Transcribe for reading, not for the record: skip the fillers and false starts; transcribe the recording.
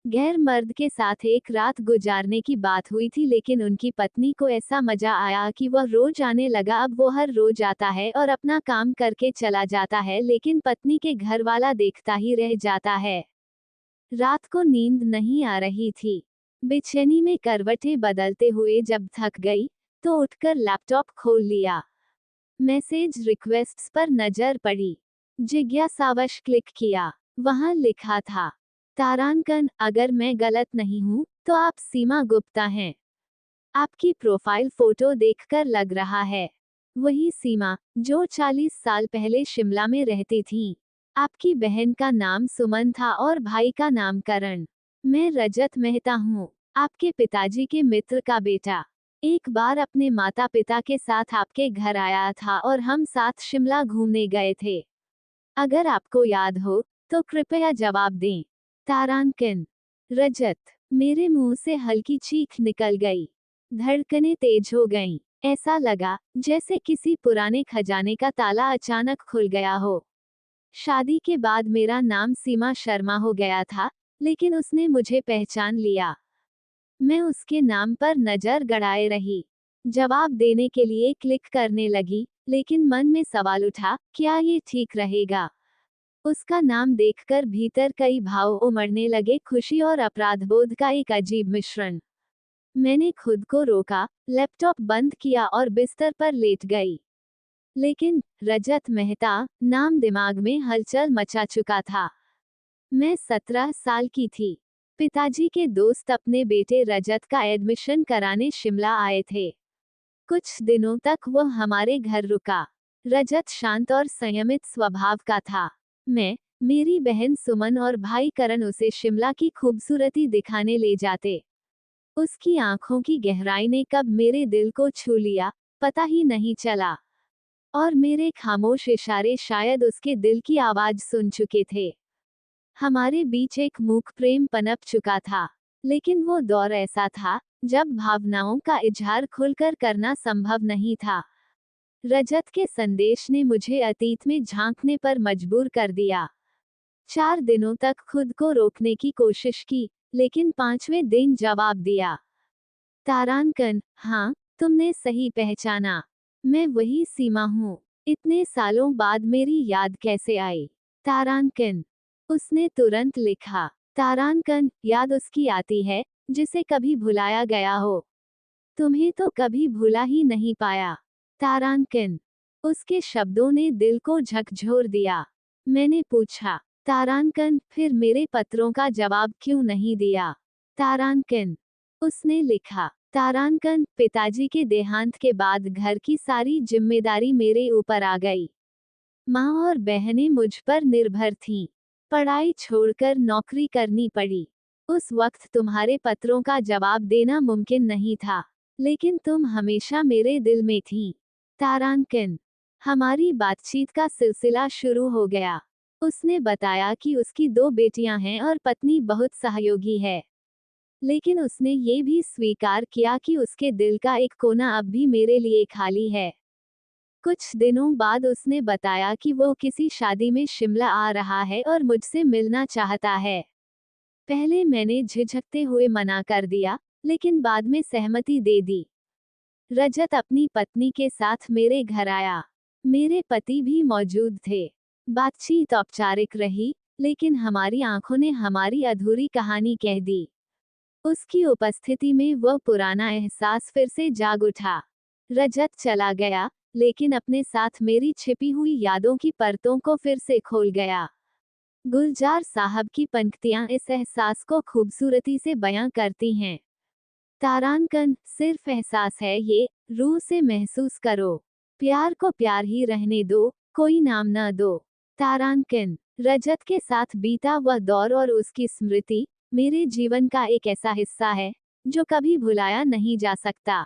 गैर मर्द के साथ एक रात गुजारने की बात हुई थी, लेकिन उनकी पत्नी को ऐसा मजा आया कि वह रोज आने लगा। अब वो हर रोज आता है और अपना काम करके चला जाता है, लेकिन पत्नी के घर वाला देखता ही रह जाता है। रात को नींद नहीं आ रही थी। बेचैनी में करवटें बदलते हुए जब थक गई तो उठकर लैपटॉप खोल लिया। मैसेज रिक्वेस्ट्स पर नजर पड़ी। जिज्ञासावश क्लिक किया। वहां लिखा था, तारांकन, अगर मैं गलत नहीं हूं तो आप सीमा गुप्ता हैं। आपकी प्रोफाइल फोटो देखकर लग रहा है वही सीमा जो 40 साल पहले शिमला में रहती थी। आपकी बहन का नाम सुमन था और भाई का नाम करण। मैं रजत मेहता हूँ, आपके पिताजी के मित्र का बेटा। एक बार अपने माता पिता के साथ आपके घर आया था और हम साथ शिमला घूमने गए थे। अगर आपको याद हो तो कृपया जवाब दें। तारांकन। रजत। मेरे मुंह से हल्की चीख निकल गई। धड़कनें तेज हो गईं। ऐसा लगा जैसे किसी पुराने खजाने का ताला अचानक खुल गया हो। शादी के बाद मेरा नाम सीमा शर्मा हो गया था, लेकिन उसने मुझे पहचान लिया। मैं उसके नाम पर नजर गड़ाए रही। जवाब देने के लिए क्लिक करने लगी, लेकिन मन में सवाल उठा, क्या ये ठीक रहेगा? उसका नाम देखकर भीतर कई भाव उमड़ने लगे, खुशी और अपराधबोध का एक अजीब मिश्रण। मैंने खुद को रोका, लैपटॉप बंद किया और बिस्तर पर लेट गई। लेकिन रजत मेहता नाम दिमाग में हलचल मचा चुका था। मैं 17 साल की थी। पिताजी के दोस्त अपने बेटे रजत का एडमिशन कराने शिमला आए थे। कुछ दिनों तक वह हमारे घर रुका। रजत शांत और संयमित स्वभाव का था। मैं, मेरी बहन सुमन और भाई करण उसे शिमला की खूबसूरती दिखाने ले जाते। उसकी आंखों की गहराई ने कब मेरे दिल को छू लिया, पता ही नहीं चला। और मेरे खामोश इशारे शायद उसके दिल की आवाज सुन चुके थे। हमारे बीच एक मूक प्रेम पनप चुका था, लेकिन वो दौर ऐसा था जब भावनाओं का इजहार खुलकर करना संभव नहीं था। रजत के संदेश ने मुझे अतीत में झांकने पर मजबूर कर दिया। 4 दिनों तक खुद को रोकने की कोशिश की, लेकिन 5वें दिन जवाब दिया। तारांकन, हाँ, तुमने सही पहचाना। मैं वही सीमा हूँ। इतने सालों बाद मेरी याद कैसे आई? तारांकन। उसने तुरंत लिखा। तारांकन, याद उसकी आती है जिसे कभी भुलाया गया हो। तुम्हें तो कभी भूला ही नहीं पाया। तारांकन। उसके शब्दों ने दिल को झकझोर दिया। मैंने पूछा, तारांकन, फिर मेरे पत्रों का जवाब क्यों नहीं दिया? तारांकन। उसने लिखा, तारांकन, पिताजी के देहांत के बाद घर की सारी जिम्मेदारी मेरे ऊपर आ गई। माँ और बहनें मुझ पर निर्भर थीं। पढ़ाई छोड़कर नौकरी करनी पड़ी। उस वक्त तुम्हारे पत्रों का जवाब देना मुमकिन नहीं था, लेकिन तुम हमेशा मेरे दिल में थीं। तारांकन। हमारी बातचीत का सिलसिला शुरू हो गया। उसने बताया कि उसकी 2 बेटियां हैं और पत्नी बहुत सहयोगी है। लेकिन उसने ये भी स्वीकार किया कि उसके दिल का एक कोना अब भी मेरे लिए खाली है। कुछ दिनों बाद उसने बताया कि वो किसी शादी में शिमला आ रहा है और मुझसे मिलना चाहता है। पहले मैंने झिझकते हुए मना कर दिया, लेकिन बाद में सहमति दे दी। रजत अपनी पत्नी के साथ मेरे घर आया। मेरे पति भी मौजूद थे। बातचीत औपचारिक रही, लेकिन हमारी आंखों ने हमारी अधूरी कहानी कह दी। उसकी उपस्थिति में वह पुराना एहसास फिर से जाग उठा। रजत चला गया, लेकिन अपने साथ मेरी छिपी हुई यादों की परतों को फिर से खोल गया। गुलजार साहब की पंक्तियां इस एहसास को खूबसूरती से बयां करती हैं। तारांकन, सिर्फ एहसास है ये, रूह से महसूस करो। प्यार को प्यार ही रहने दो, कोई नाम न दो। तारांकन। रजत के साथ बीता वह दौर और उसकी स्मृति मेरे जीवन का एक ऐसा हिस्सा है जो कभी भुलाया नहीं जा सकता।